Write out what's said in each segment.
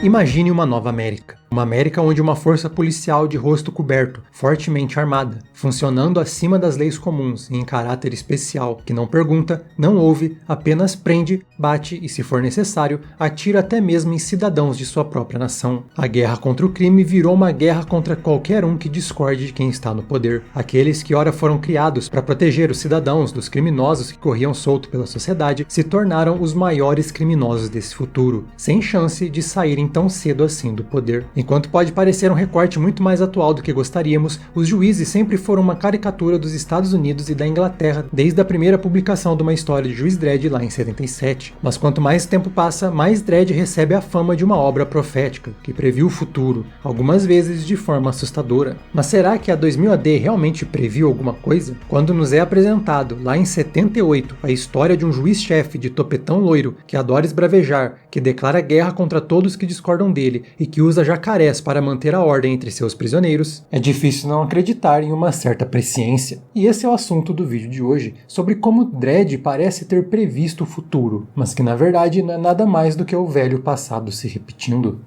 Imagine uma nova América. Uma América onde uma força policial de rosto coberto, fortemente armada, funcionando acima das leis comuns e em caráter especial, que não pergunta, não ouve, apenas prende, bate e, se for necessário, atira até mesmo em cidadãos de sua própria nação. A guerra contra o crime virou uma guerra contra qualquer um que discorde de quem está no poder. Aqueles que ora foram criados para proteger os cidadãos dos criminosos que corriam solto pela sociedade se tornaram os maiores criminosos desse futuro, sem chance de saírem tão cedo assim do poder. Enquanto pode parecer um recorte muito mais atual do que gostaríamos, os juízes sempre foram uma caricatura dos Estados Unidos e da Inglaterra desde a primeira publicação de uma história de Juiz Dredd lá em 77. Mas quanto mais tempo passa, mais Dredd recebe a fama de uma obra profética, que previu o futuro, algumas vezes de forma assustadora. Mas será que a 2000 AD realmente previu alguma coisa? Quando nos é apresentado, lá em 78, a história de um juiz-chefe de topetão loiro que adora esbravejar, que declara guerra contra todos que discordam dele e que usa jacarés para manter a ordem entre seus prisioneiros, é difícil não acreditar em uma certa presciência. E esse é o assunto do vídeo de hoje, sobre como Dredd parece ter previsto o futuro, mas que na verdade não é nada mais do que o velho passado se repetindo.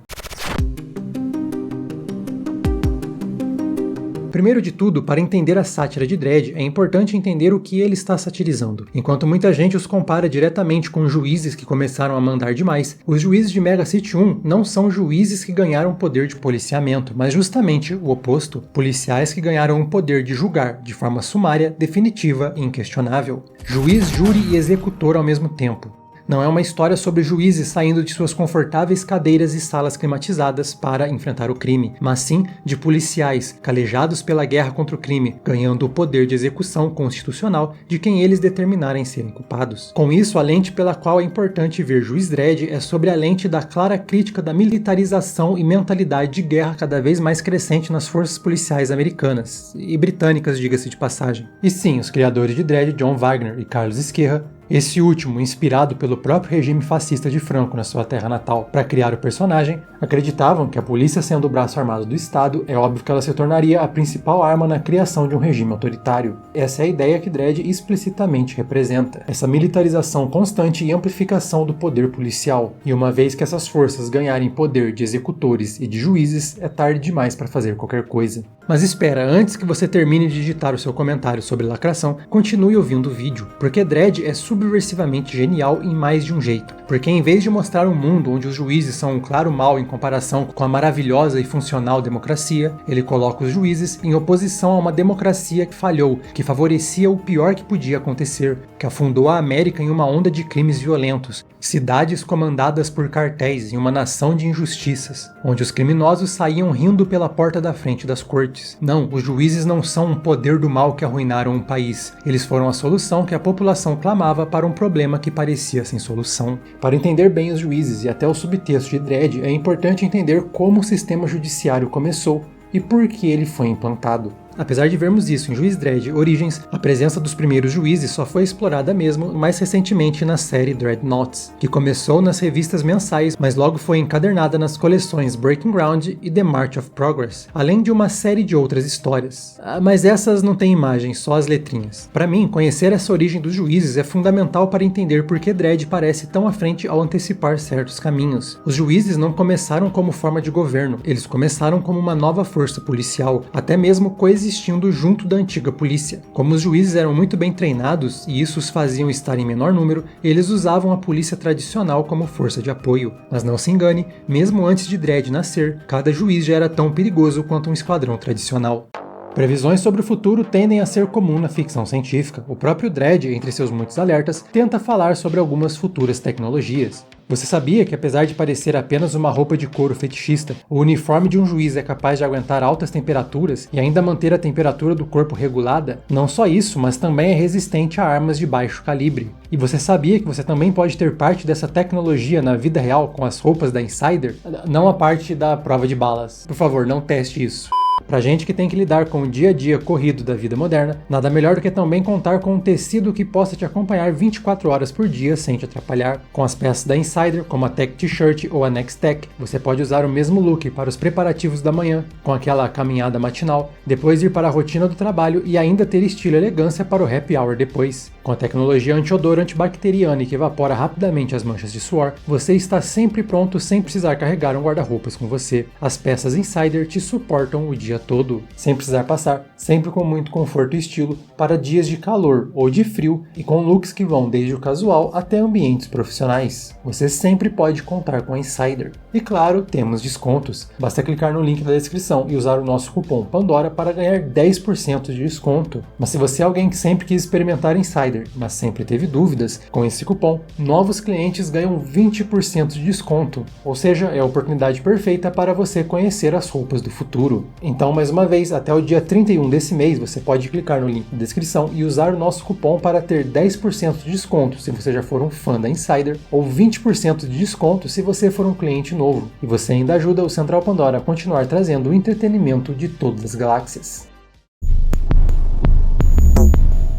Primeiro de tudo, para entender a sátira de Dredd, é importante entender o que ele está satirizando. Enquanto muita gente os compara diretamente com juízes que começaram a mandar demais, os juízes de Mega City 1 não são juízes que ganharam poder de policiamento, mas justamente o oposto, policiais que ganharam o poder de julgar de forma sumária, definitiva e inquestionável. Juiz, júri e executor ao mesmo tempo. Não é uma história sobre juízes saindo de suas confortáveis cadeiras e salas climatizadas para enfrentar o crime, mas sim de policiais calejados pela guerra contra o crime, ganhando o poder de execução constitucional de quem eles determinarem serem culpados. Com isso, a lente pela qual é importante ver Juiz Dredd é sobre a lente da clara crítica da militarização e mentalidade de guerra cada vez mais crescente nas forças policiais americanas, e britânicas, diga-se de passagem. E sim, os criadores de Dredd, John Wagner e Carlos Esquerra, esse último, inspirado pelo próprio regime fascista de Franco na sua terra natal para criar o personagem, acreditavam que a polícia, sendo o braço armado do Estado, é óbvio que ela se tornaria a principal arma na criação de um regime autoritário. Essa é a ideia que Dredd explicitamente representa, essa militarização constante e amplificação do poder policial. E uma vez que essas forças ganharem poder de executores e de juízes, é tarde demais para fazer qualquer coisa. Mas espera, antes que você termine de digitar o seu comentário sobre lacração, continue ouvindo o vídeo, porque Dredd é subversivamente genial em mais de um jeito. Porque em vez de mostrar um mundo onde os juízes são um claro mal em comparação com a maravilhosa e funcional democracia, ele coloca os juízes em oposição a uma democracia que falhou, que favorecia o pior que podia acontecer, que afundou a América em uma onda de crimes violentos, cidades comandadas por cartéis em uma nação de injustiças, onde os criminosos saíam rindo pela porta da frente das cortes. Não, os juízes não são um poder do mal que arruinaram um país. Eles foram a solução que a população clamava para um problema que parecia sem solução. Para entender bem os juízes e até o subtexto de Dredd, é importante entender como o sistema judiciário começou e por que ele foi implantado. Apesar de vermos isso em Juiz Dredd Origins, a presença dos primeiros juízes só foi explorada mesmo mais recentemente na série Dreadnoughts, que começou nas revistas mensais, mas logo foi encadernada nas coleções Breaking Ground e The March of Progress, além de uma série de outras histórias. Mas essas não têm imagens, só as letrinhas. Para mim, conhecer essa origem dos juízes é fundamental para entender por que Dredd parece tão à frente ao antecipar certos caminhos. Os juízes não começaram como forma de governo, eles começaram como uma nova força policial, até mesmo coexistindo junto da antiga polícia. Como os juízes eram muito bem treinados e isso os faziam estar em menor número, eles usavam a polícia tradicional como força de apoio. Mas não se engane, mesmo antes de Dredd nascer, cada juiz já era tão perigoso quanto um esquadrão tradicional. Previsões sobre o futuro tendem a ser comum na ficção científica. O próprio Dredd, entre seus muitos alertas, tenta falar sobre algumas futuras tecnologias. Você sabia que, apesar de parecer apenas uma roupa de couro fetichista, o uniforme de um juiz é capaz de aguentar altas temperaturas e ainda manter a temperatura do corpo regulada? Não só isso, mas também é resistente a armas de baixo calibre. E você sabia que você também pode ter parte dessa tecnologia na vida real com as roupas da Insider? Não a parte da prova de balas. Por favor, não teste isso. Pra gente que tem que lidar com o dia a dia corrido da vida moderna, nada melhor do que também contar com um tecido que possa te acompanhar 24 horas por dia sem te atrapalhar. Com as peças da Insider, como a Tech T-Shirt ou a Next Tech, você pode usar o mesmo look para os preparativos da manhã, com aquela caminhada matinal, depois ir para a rotina do trabalho e ainda ter estilo e elegância para o happy hour depois. Com a tecnologia anti-odor antibacteriana e que evapora rapidamente as manchas de suor, você está sempre pronto sem precisar carregar um guarda-roupas com você. As peças Insider te suportam o dia todo, sem precisar passar, sempre com muito conforto e estilo, para dias de calor ou de frio e com looks que vão desde o casual até ambientes profissionais. Você sempre pode contar com a Insider. E claro, temos descontos. Basta clicar no link da descrição e usar o nosso cupom Pandora para ganhar 10% de desconto. Mas se você é alguém que sempre quis experimentar Insider, mas sempre teve dúvidas, com esse cupom, novos clientes ganham 20% de desconto. Ou seja, é a oportunidade perfeita para você conhecer as roupas do futuro. Então, mais uma vez, até o dia 31 desse mês, você pode clicar no link da descrição e usar o nosso cupom para ter 10% de desconto se você já for um fã da Insider, ou 20% de desconto se você for um cliente novo. E você ainda ajuda o Central Pandora a continuar trazendo o entretenimento de todas as galáxias.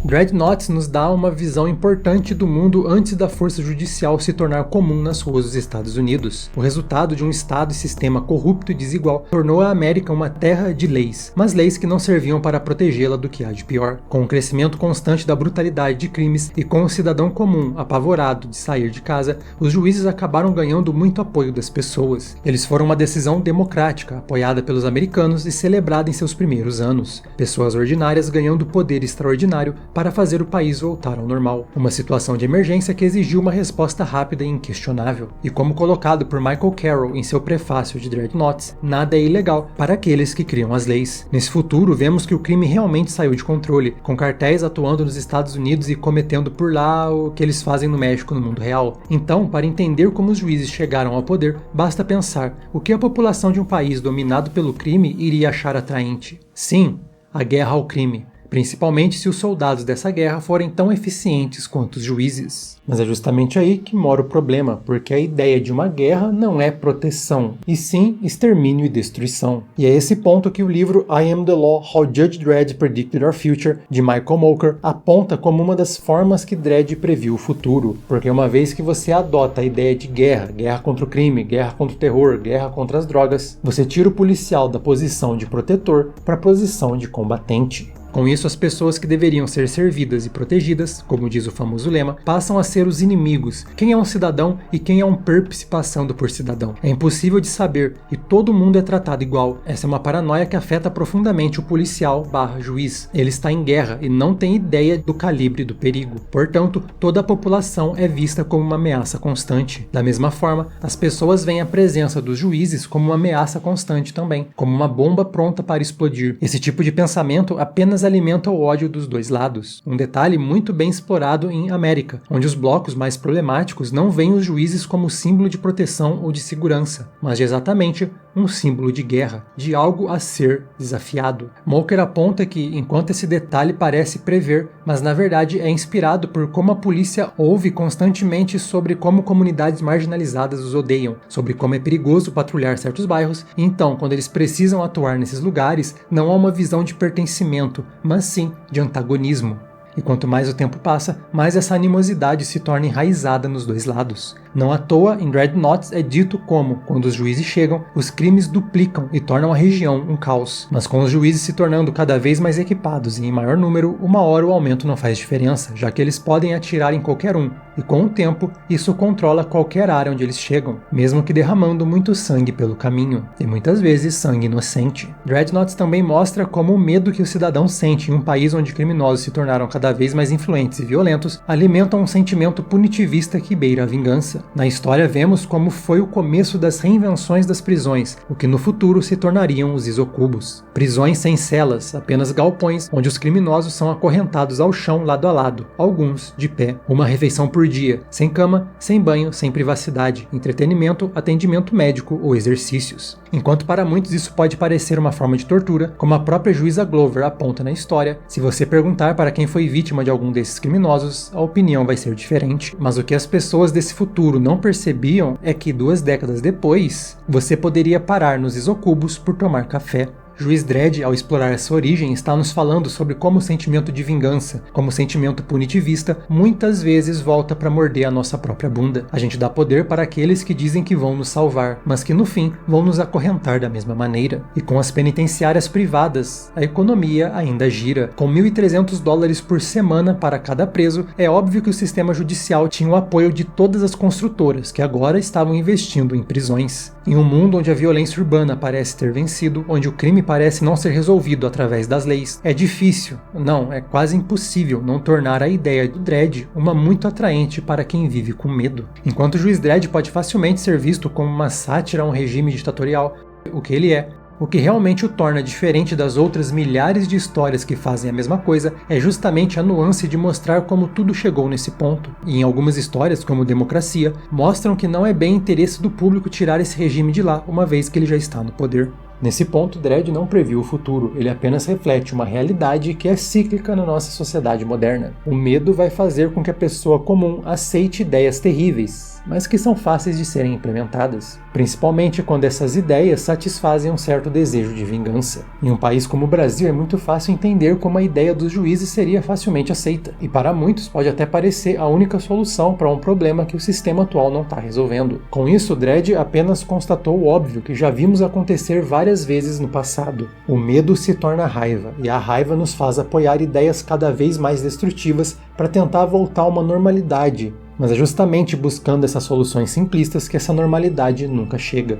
Dreadnoughts nos dá uma visão importante do mundo antes da força judicial se tornar comum nas ruas dos Estados Unidos. O resultado de um estado e sistema corrupto e desigual tornou a América uma terra de leis, mas leis que não serviam para protegê-la do que há de pior. Com o crescimento constante da brutalidade de crimes e com o cidadão comum apavorado de sair de casa, os juízes acabaram ganhando muito apoio das pessoas. Eles foram uma decisão democrática, apoiada pelos americanos e celebrada em seus primeiros anos. Pessoas ordinárias ganhando poder extraordinário para fazer o país voltar ao normal. Uma situação de emergência que exigiu uma resposta rápida e inquestionável. E como colocado por Michael Carroll em seu prefácio de Dreadnoughts, nada é ilegal para aqueles que criam as leis. Nesse futuro, vemos que o crime realmente saiu de controle, com cartéis atuando nos Estados Unidos e cometendo por lá o que eles fazem no México no mundo real. Então, para entender como os juízes chegaram ao poder, basta pensar o que a população de um país dominado pelo crime iria achar atraente. Sim, a guerra ao crime. Principalmente se os soldados dessa guerra forem tão eficientes quanto os juízes. Mas é justamente aí que mora o problema, porque a ideia de uma guerra não é proteção, e sim extermínio e destruição. E é esse ponto que o livro I Am the Law: How Judge Dredd Predicted Our Future, de Michael Moker, aponta como uma das formas que Dredd previu o futuro. Porque uma vez que você adota a ideia de guerra, guerra contra o crime, guerra contra o terror, guerra contra as drogas, você tira o policial da posição de protetor para a posição de combatente. Com isso, as pessoas que deveriam ser servidas e protegidas, como diz o famoso lema, passam a ser os inimigos. Quem é um cidadão e quem é um perp se passando por cidadão? É impossível de saber e todo mundo é tratado igual. Essa é uma paranoia que afeta profundamente o policial/juiz. Ele está em guerra e não tem ideia do calibre do perigo. Portanto, toda a população é vista como uma ameaça constante. Da mesma forma, as pessoas veem a presença dos juízes como uma ameaça constante também, como uma bomba pronta para explodir. Esse tipo de pensamento apenas alimenta o ódio dos dois lados. Um detalhe muito bem explorado em América, onde os blocos mais problemáticos não veem os juízes como símbolo de proteção ou de segurança, mas de exatamente um símbolo de guerra, de algo a ser desafiado. Moker aponta que, enquanto esse detalhe parece prever, mas na verdade é inspirado por como a polícia ouve constantemente sobre como comunidades marginalizadas os odeiam, sobre como é perigoso patrulhar certos bairros, e então, quando eles precisam atuar nesses lugares, não há uma visão de pertencimento, mas sim de antagonismo. E quanto mais o tempo passa, mais essa animosidade se torna enraizada nos dois lados. Não à toa, em Dreadnoughts é dito como, quando os juízes chegam, os crimes duplicam e tornam a região um caos. Mas com os juízes se tornando cada vez mais equipados e em maior número, uma hora o aumento não faz diferença, já que eles podem atirar em qualquer um. E com o tempo, isso controla qualquer área onde eles chegam, mesmo que derramando muito sangue pelo caminho, e muitas vezes sangue inocente. Dreadnoughts também mostra como o medo que o cidadão sente em um país onde criminosos se tornaram cada vez mais influentes e violentos alimentam um sentimento punitivista que beira a vingança. Na história vemos como foi o começo das reinvenções das prisões, o que no futuro se tornariam os isocubos. Prisões sem celas, apenas galpões, onde os criminosos são acorrentados ao chão lado a lado, alguns de pé. Uma refeição por dia, sem cama, sem banho, sem privacidade, entretenimento, atendimento médico ou exercícios. Enquanto para muitos isso pode parecer uma forma de tortura, como a própria juíza Glover aponta na história, se você perguntar para quem foi vítima de algum desses criminosos, a opinião vai ser diferente. Mas o que as pessoas desse futuro não percebiam é que 2 décadas depois, você poderia parar nos isocubos por tomar café. Juiz Dredd, ao explorar essa origem, está nos falando sobre como o sentimento de vingança, como o sentimento punitivista, muitas vezes volta para morder a nossa própria bunda. A gente dá poder para aqueles que dizem que vão nos salvar, mas que no fim vão nos acorrentar da mesma maneira. E com as penitenciárias privadas, a economia ainda gira. Com $1.300 por semana para cada preso, é óbvio que o sistema judicial tinha o apoio de todas as construtoras, que agora estavam investindo em prisões. Em um mundo onde a violência urbana parece ter vencido, onde o crime parece não ser resolvido através das leis, é difícil, não, é quase impossível não tornar a ideia do Dredd uma muito atraente para quem vive com medo. Enquanto o Juiz Dredd pode facilmente ser visto como uma sátira a um regime ditatorial, o que ele é, o que realmente o torna diferente das outras milhares de histórias que fazem a mesma coisa é justamente a nuance de mostrar como tudo chegou nesse ponto. E em algumas histórias, como Democracia, mostram que não é bem interesse do público tirar esse regime de lá, uma vez que ele já está no poder. Nesse ponto, Dredd não previu o futuro, ele apenas reflete uma realidade que é cíclica na nossa sociedade moderna. O medo vai fazer com que a pessoa comum aceite ideias terríveis, mas que são fáceis de serem implementadas, principalmente quando essas ideias satisfazem um certo desejo de vingança. Em um país como o Brasil é muito fácil entender como a ideia dos juízes seria facilmente aceita, e para muitos pode até parecer a única solução para um problema que o sistema atual não está resolvendo. Com isso, Dredd apenas constatou o óbvio que já vimos acontecer várias vezes no passado. O medo se torna raiva, e a raiva nos faz apoiar ideias cada vez mais destrutivas para tentar voltar a uma normalidade. Mas é justamente buscando essas soluções simplistas que essa normalidade nunca chega.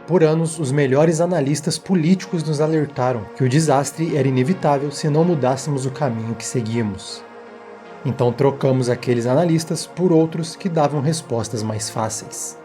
Por anos, os melhores analistas políticos nos alertaram que o desastre era inevitável se não mudássemos o caminho que seguíamos. Então trocamos aqueles analistas por outros que davam respostas mais fáceis.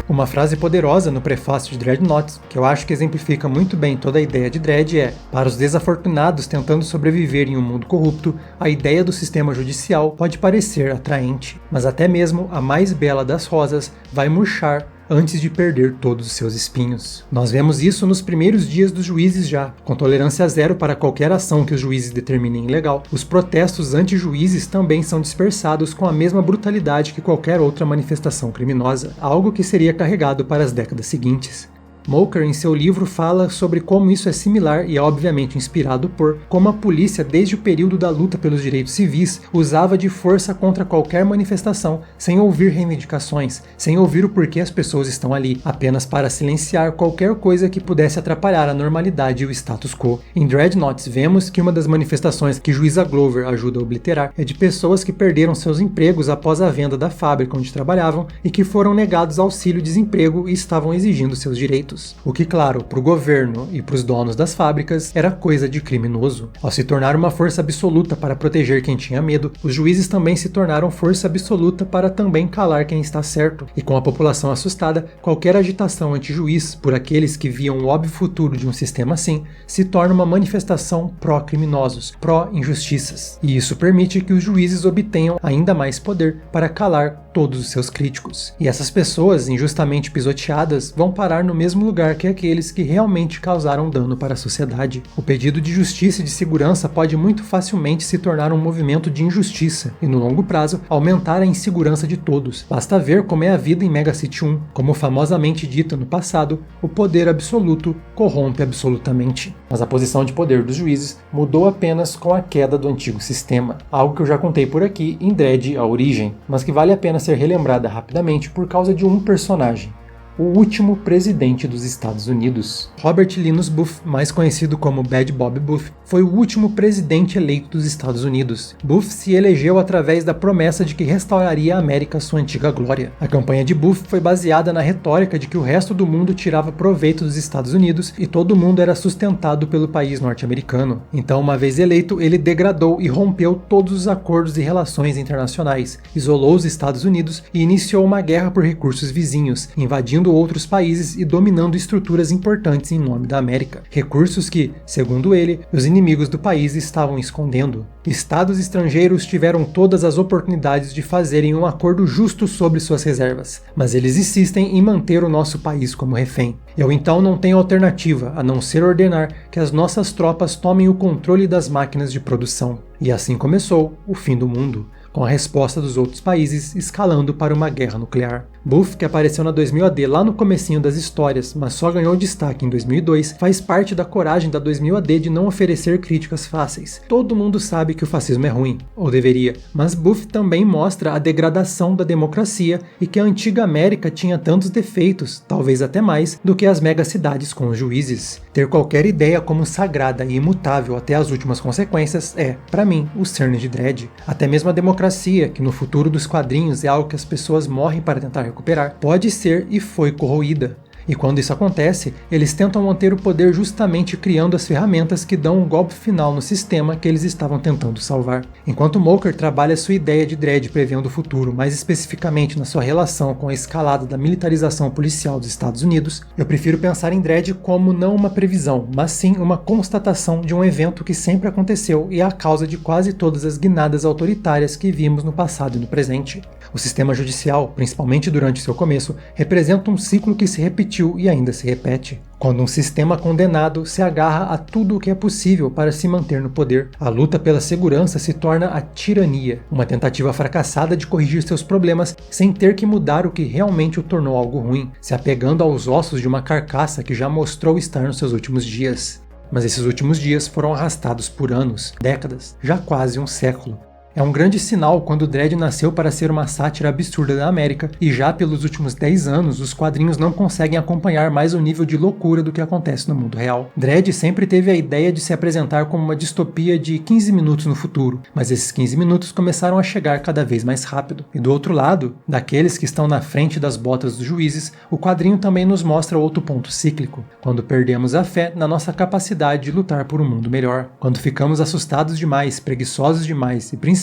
Uma frase poderosa no prefácio de Dreadnoughts, que eu acho que exemplifica muito bem toda a ideia de Dredd é: para os desafortunados tentando sobreviver em um mundo corrupto, a ideia do sistema judicial pode parecer atraente, mas até mesmo a mais bela das rosas vai murchar antes de perder todos os seus espinhos. Nós vemos isso nos primeiros dias dos juízes já, com tolerância zero para qualquer ação que os juízes determinem ilegal. Os protestos anti-juízes também são dispersados com a mesma brutalidade que qualquer outra manifestação criminosa, algo que seria carregado para as décadas seguintes. Moker, em seu livro, fala sobre como isso é similar e é obviamente inspirado por como a polícia, desde o período da luta pelos direitos civis, usava de força contra qualquer manifestação, sem ouvir reivindicações, sem ouvir o porquê as pessoas estão ali, apenas para silenciar qualquer coisa que pudesse atrapalhar a normalidade e o status quo. Em Dreadnoughts, vemos que uma das manifestações que Juíza Glover ajuda a obliterar é de pessoas que perderam seus empregos após a venda da fábrica onde trabalhavam e que foram negados auxílio-desemprego e estavam exigindo seus direitos. O que, claro, para o governo e para os donos das fábricas era coisa de criminoso. Ao se tornar uma força absoluta para proteger quem tinha medo, os juízes também se tornaram força absoluta para também calar quem está certo. E com a população assustada, qualquer agitação anti-juiz por aqueles que viam o óbvio futuro de um sistema assim se torna uma manifestação pró-criminosos, pró-injustiças. E isso permite que os juízes obtenham ainda mais poder para calar todos os seus críticos. E essas pessoas, injustamente pisoteadas, vão parar no mesmo lugar que aqueles que realmente causaram dano para a sociedade. O pedido de justiça e de segurança pode muito facilmente se tornar um movimento de injustiça e, no longo prazo, aumentar a insegurança de todos. Basta ver como é a vida em Mega City 1. Como famosamente dita no passado, o poder absoluto corrompe absolutamente. Mas a posição de poder dos juízes mudou apenas com a queda do antigo sistema, algo que eu já contei por aqui em Dredd: A Origem, mas que vale a pena ser relembrada rapidamente por causa de um personagem: o último presidente dos Estados Unidos. Robert Linus Booth, mais conhecido como Bad Bob Booth, foi o último presidente eleito dos Estados Unidos. Booth se elegeu através da promessa de que restauraria a América à sua antiga glória. A campanha de Booth foi baseada na retórica de que o resto do mundo tirava proveito dos Estados Unidos e todo mundo era sustentado pelo país norte-americano. Então, uma vez eleito, ele degradou e rompeu todos os acordos e relações internacionais, isolou os Estados Unidos e iniciou uma guerra por recursos vizinhos, invadindo outros países e dominando estruturas importantes em nome da América. Recursos que, segundo ele, os inimigos do país estavam escondendo. Estados estrangeiros tiveram todas as oportunidades de fazerem um acordo justo sobre suas reservas, mas eles insistem em manter o nosso país como refém. Eu então não tenho alternativa a não ser ordenar que as nossas tropas tomem o controle das máquinas de produção. E assim começou o fim do mundo. com a resposta dos outros países escalando para uma guerra nuclear. Buff, que apareceu na 2000 AD lá no comecinho das histórias, mas só ganhou destaque em 2002, faz parte da coragem da 2000 AD de não oferecer críticas fáceis. Todo mundo sabe que o fascismo é ruim, ou deveria, mas Buff também mostra a degradação da democracia e que a antiga América tinha tantos defeitos, talvez até mais, do que as megacidades com os juízes. Ter qualquer ideia como sagrada e imutável até as últimas consequências é, para mim, o cerne de Dredd. Até mesmo a democracia, que no futuro dos quadrinhos é algo que as pessoas morrem para tentar recuperar, pode ser e foi corroída. E quando isso acontece, eles tentam manter o poder justamente criando as ferramentas que dão um golpe final no sistema que eles estavam tentando salvar. Enquanto Moker trabalha sua ideia de Dredd prevendo o futuro, mais especificamente na sua relação com a escalada da militarização policial dos Estados Unidos, eu prefiro pensar em Dredd como não uma previsão, mas sim uma constatação de um evento que sempre aconteceu e é a causa de quase todas as guinadas autoritárias que vimos no passado e no presente. O sistema judicial, principalmente durante seu começo, representa um ciclo que se repetiu e ainda se repete. Quando um sistema condenado se agarra a tudo o que é possível para se manter no poder, a luta pela segurança se torna a tirania, uma tentativa fracassada de corrigir seus problemas sem ter que mudar o que realmente o tornou algo ruim, se apegando aos ossos de uma carcaça que já mostrou estar nos seus últimos dias. Mas esses últimos dias foram arrastados por anos, décadas, já quase um século. É um grande sinal quando Dredd nasceu para ser uma sátira absurda da América e já pelos últimos 10 anos os quadrinhos não conseguem acompanhar mais o nível de loucura do que acontece no mundo real. Dredd sempre teve a ideia de se apresentar como uma distopia de 15 minutos no futuro, mas esses 15 minutos começaram a chegar cada vez mais rápido. E do outro lado, daqueles que estão na frente das botas dos juízes, o quadrinho também nos mostra outro ponto cíclico, quando perdemos a fé na nossa capacidade de lutar por um mundo melhor, quando ficamos assustados demais, preguiçosos demais e principalmente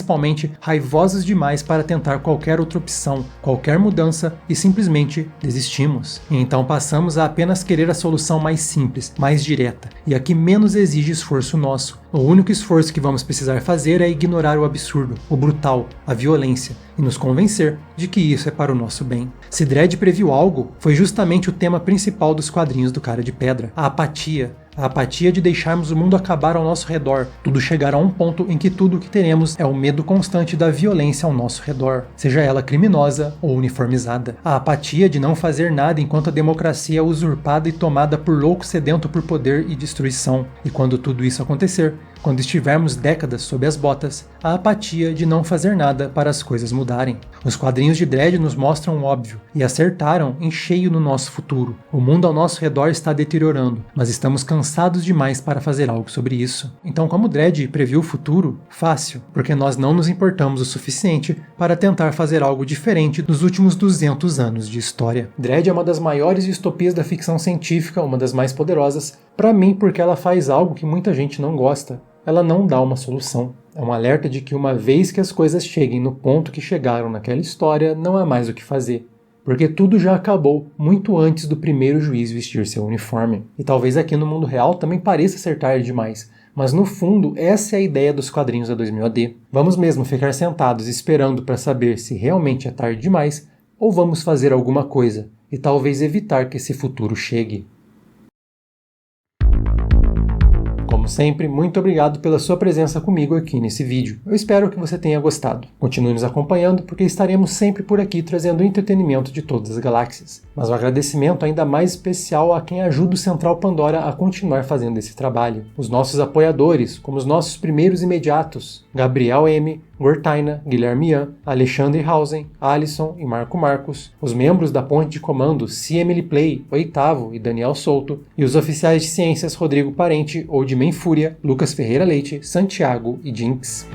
raivosos demais para tentar qualquer outra opção, qualquer mudança e simplesmente desistimos. E então passamos a apenas querer a solução mais simples, mais direta e a que menos exige esforço nosso. O único esforço que vamos precisar fazer é ignorar o absurdo, o brutal, a violência e nos convencer de que isso é para o nosso bem. Se Dredd previu algo, foi justamente o tema principal dos quadrinhos do Cara de Pedra, a apatia. A apatia de deixarmos o mundo acabar ao nosso redor, tudo chegar a um ponto em que tudo o que teremos é o medo constante da violência ao nosso redor, seja ela criminosa ou uniformizada. A apatia de não fazer nada enquanto a democracia é usurpada e tomada por louco sedento por poder e destruição. E quando tudo isso acontecer, quando estivermos décadas sob as botas, a apatia de não fazer nada para as coisas mudarem. Os quadrinhos de Dredd nos mostram o óbvio e acertaram em cheio no nosso futuro. O mundo ao nosso redor está deteriorando, mas estamos cansados demais para fazer algo sobre isso. Então, como Dredd previu o futuro? Fácil, porque nós não nos importamos o suficiente para tentar fazer algo diferente dos últimos 200 anos de história. Dredd é uma das maiores distopias da ficção científica, uma das mais poderosas, para mim porque ela faz algo que muita gente não gosta. Ela não dá uma solução. É um alerta de que uma vez que as coisas cheguem no ponto que chegaram naquela história, não há mais o que fazer. Porque tudo já acabou muito antes do primeiro juiz vestir seu uniforme. E talvez aqui no mundo real também pareça ser tarde demais, mas no fundo essa é a ideia dos quadrinhos da 2000 AD. Vamos mesmo ficar sentados esperando para saber se realmente é tarde demais, ou vamos fazer alguma coisa e talvez evitar que esse futuro chegue. Como sempre, muito obrigado pela sua presença comigo aqui nesse vídeo. Eu espero que você tenha gostado. Continue nos acompanhando porque estaremos sempre por aqui trazendo entretenimento de todas as galáxias. Mas um agradecimento ainda mais especial a quem ajuda o Central Pandora a continuar fazendo esse trabalho. Os nossos apoiadores, como os nossos primeiros imediatos, Gabriel M., Gortaina, Guilherme Ian, Alexandre Hausen, Alisson e Marco Marcos, os membros da ponte de comando CML Play, Oitavo e Daniel Souto, e os oficiais de ciências Rodrigo Parente, Oldman Fúria, Lucas Ferreira Leite, Santiago e Jinx.